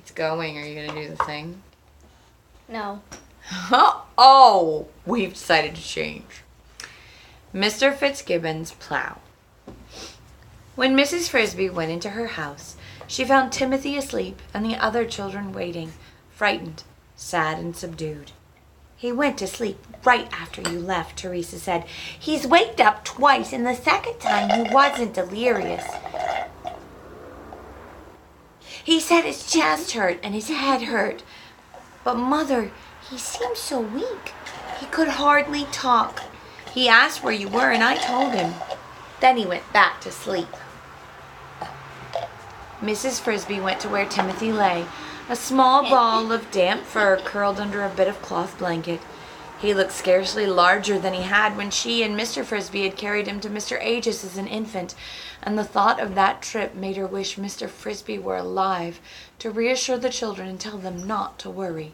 It's going. Are you going to do the thing? No. Oh, we've decided to change. Mr. Fitzgibbon's Plow. When Mrs. Frisby went into her house, she found Timothy asleep and the other children waiting, frightened, sad, and subdued. "He went to sleep right after you left," Teresa said. "He's waked up twice, and the second time he wasn't delirious. He said his chest hurt and his head hurt. But, Mother, he seemed so weak. He could hardly talk. He asked where you were, and I told him. Then he went back to sleep." Mrs. Frisby went to where Timothy lay, a small ball of damp fur curled under a bit of cloth blanket. He looked scarcely larger than he had when she and Mr. Frisby had carried him to Mr. Aegis as an infant, and the thought of that trip made her wish Mr. Frisby were alive to reassure the children and tell them not to worry.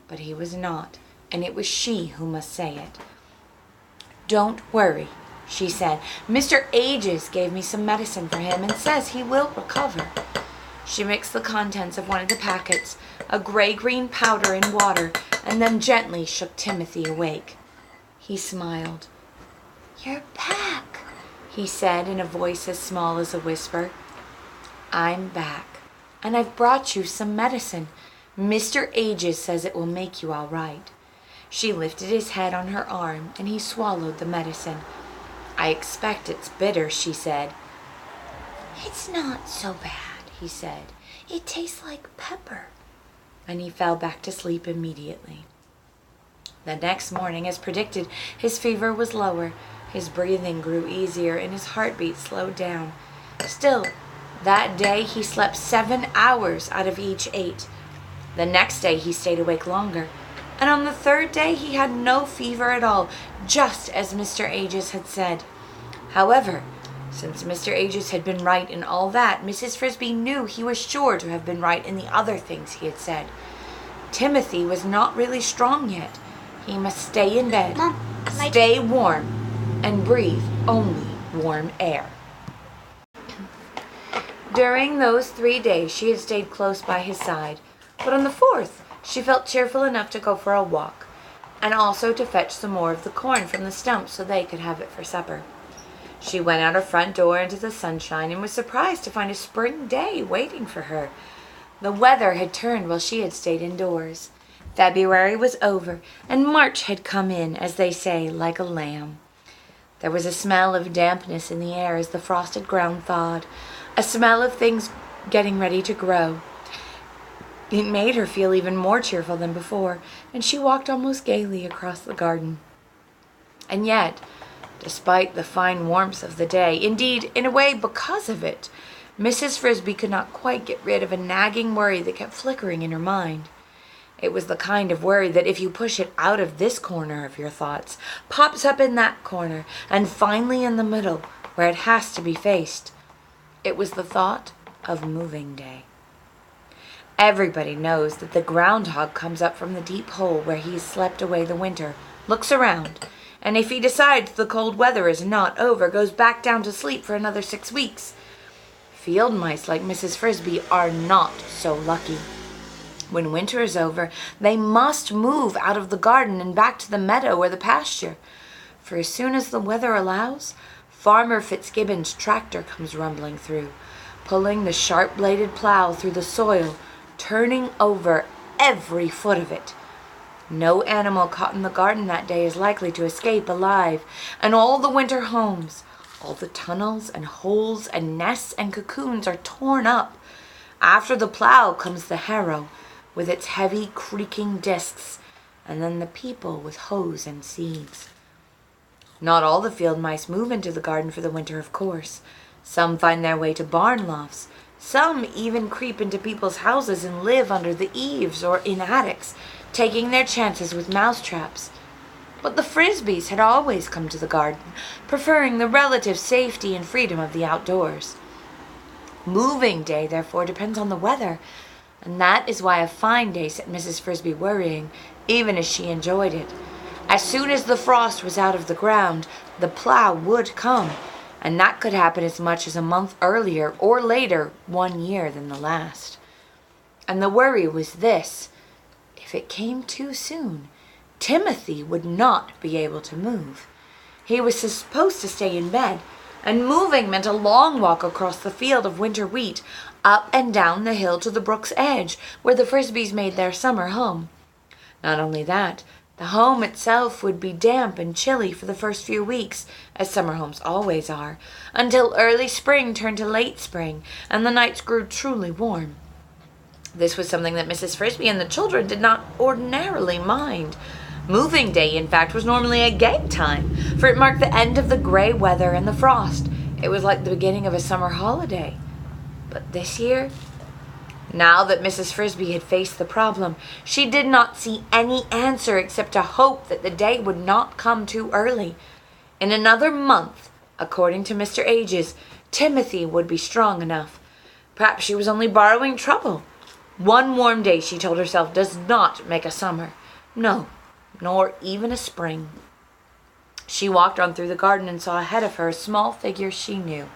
But he was not, and it was she who must say it. "Don't worry," she said. "Mr. Aegis gave me some medicine for him and says he will recover." She mixed the contents of one of the packets, a gray-green powder, in water, and then gently shook Timothy awake. He smiled. "You're back," he said in a voice as small as a whisper. "I'm back, and I've brought you some medicine. Mr. Aegis says it will make you all right." She lifted his head on her arm, and he swallowed the medicine. "I expect it's bitter," she said. "It's not so bad," he said. "It tastes like pepper." And he fell back to sleep immediately. The next morning, as predicted, his fever was lower, his breathing grew easier, and his heartbeat slowed down. Still, that day he slept 7 hours out of each 8. The next day he stayed awake longer, and on the third day he had no fever at all, just as Mr. Aegis had said. However, since Mr. Aegis had been right in all that, Mrs. Frisby knew he was sure to have been right in the other things he had said. Timothy was not really strong yet. He must stay in bed, Mom, stay warm, and breathe only warm air. During those 3 days she had stayed close by his side, but on the 4th she felt cheerful enough to go for a walk, and also to fetch some more of the corn from the stump so they could have it for supper. She went out her front door into the sunshine and was surprised to find a spring day waiting for her. The weather had turned while she had stayed indoors. February was over, and March had come in, as they say, like a lamb. There was a smell of dampness in the air as the frosted ground thawed, a smell of things getting ready to grow. It made her feel even more cheerful than before, and she walked almost gaily across the garden. And yet, despite the fine warmth of the day, indeed, in a way because of it, Mrs. Frisby could not quite get rid of a nagging worry that kept flickering in her mind. It was the kind of worry that if you push it out of this corner of your thoughts, pops up in that corner, and finally in the middle, where it has to be faced. It was the thought of moving day. Everybody knows that the groundhog comes up from the deep hole where he's slept away the winter, looks around, and if he decides the cold weather is not over, goes back down to sleep for another 6 weeks. Field mice like Mrs. Frisby are not so lucky. When winter is over, they must move out of the garden and back to the meadow or the pasture. For as soon as the weather allows, Farmer Fitzgibbon's tractor comes rumbling through, pulling the sharp-bladed plow through the soil, turning over every foot of it. No animal caught in the garden that day is likely to escape alive, and all the winter homes, all the tunnels and holes and nests and cocoons are torn up. After the plow comes the harrow, with its heavy creaking discs, and then the people with hoes and sieves. Not all the field mice move into the garden for the winter, of course. Some find their way to barn lofts. Some even creep into people's houses and live under the eaves or in attics, taking their chances with mouse traps. But the Frisbys had always come to the garden, preferring the relative safety and freedom of the outdoors. Moving day, therefore, depends on the weather, and that is why a fine day set Mrs. Frisby worrying, even as she enjoyed it. As soon as the frost was out of the ground, the plow would come, and that could happen as much as a month earlier or later 1 year than the last. And the worry was this: if it came too soon, Timothy would not be able to move. He was supposed to stay in bed, and moving meant a long walk across the field of winter wheat, up and down the hill to the brook's edge, where the Frisbys made their summer home. Not only that, the home itself would be damp and chilly for the first few weeks, as summer homes always are, until early spring turned to late spring, and the nights grew truly warm. This was something that Mrs. Frisby and the children did not ordinarily mind. Moving day, in fact, was normally a gay time, for it marked the end of the gray weather and the frost. It was like the beginning of a summer holiday. But this year, now that Mrs. Frisby had faced the problem, she did not see any answer except to hope that the day would not come too early. In another month, according to Mr. Ages, Timothy would be strong enough. Perhaps she was only borrowing trouble. One warm day, she told herself, does not make a summer. No, nor even a spring. She walked on through the garden and saw ahead of her a small figure she knew.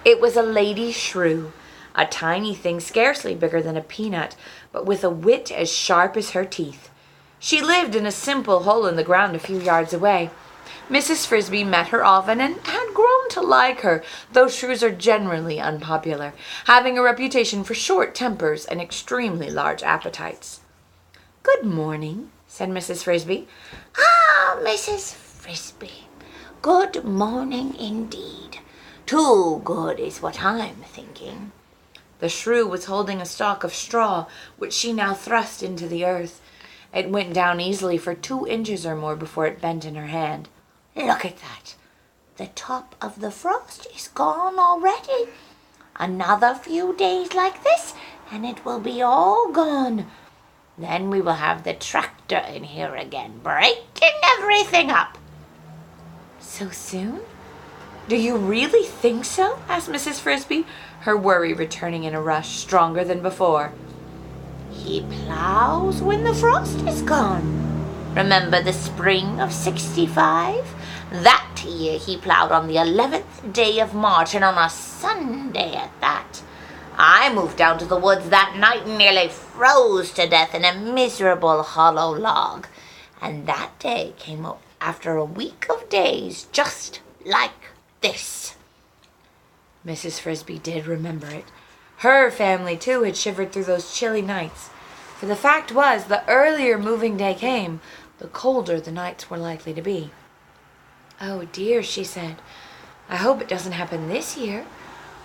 It was a lady shrew, a tiny thing scarcely bigger than a peanut, but with a wit as sharp as her teeth. She lived in a simple hole in the ground a few yards away. Mrs. Frisby met her often and had grown to like her, though shrews are generally unpopular, having a reputation for short tempers and extremely large appetites. "Good morning," said Mrs. Frisby. "Ah, Mrs. Frisby, good morning indeed. Too good is what I'm thinking." The shrew was holding a stalk of straw, which she now thrust into the earth. It went down easily for 2 inches or more before it bent in her hand. "Look at that. The top of the frost is gone already. Another few days like this, and it will be all gone. Then we will have the tractor in here again, breaking everything up." "So soon? Do you really think so?" asked Mrs. Frisby, her worry returning in a rush, stronger than before. "He plows when the frost is gone. Remember the spring of '65? That year he plowed on the 11th day of March, and on a Sunday at that. I moved down to the woods that night and nearly froze to death in a miserable hollow log. And that day came up after a week of days just like this." Mrs. Frisby did remember it. Her family, too, had shivered through those chilly nights. For the fact was, the earlier moving day came, the colder the nights were likely to be. "Oh dear," she said, "I hope it doesn't happen this year.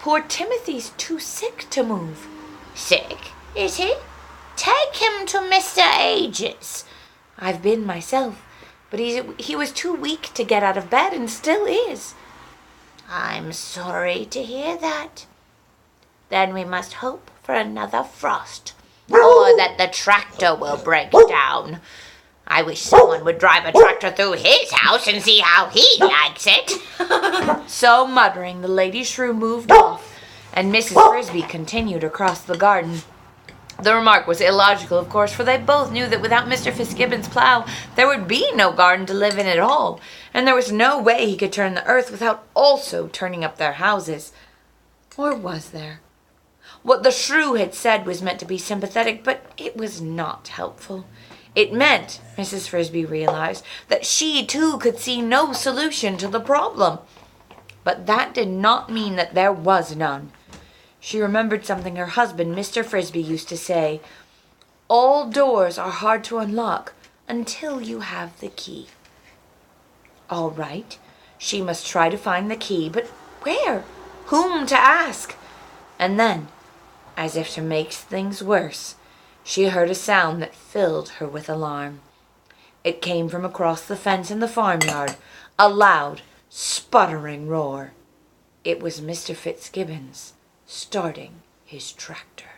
Poor Timothy's too sick to move." "Sick, is he? Take him to Mr. Ages." "I've been myself, but he was too weak to get out of bed and still is." "I'm sorry to hear that. Then we must hope for another frost, or that the tractor will break down. I wish someone would drive a tractor through his house and see how he likes it." So muttering, the lady shrew moved off, and Mrs. Frisby continued across the garden. The remark was illogical, of course, for they both knew that without Mr. Fitzgibbon's plow, there would be no garden to live in at all, and there was no way he could turn the earth without also turning up their houses. Or was there? What the shrew had said was meant to be sympathetic, but it was not helpful. It meant, Mrs. Frisby realized, that she too could see no solution to the problem. But that did not mean that there was none. She remembered something her husband, Mr. Frisby, used to say: "All doors are hard to unlock until you have the key." All right, she must try to find the key, but where? Whom to ask? And then, as if to make things worse, she heard a sound that filled her with alarm. It came from across the fence in the farmyard, a loud, sputtering roar. It was Mr. Fitzgibbon's starting his tractor.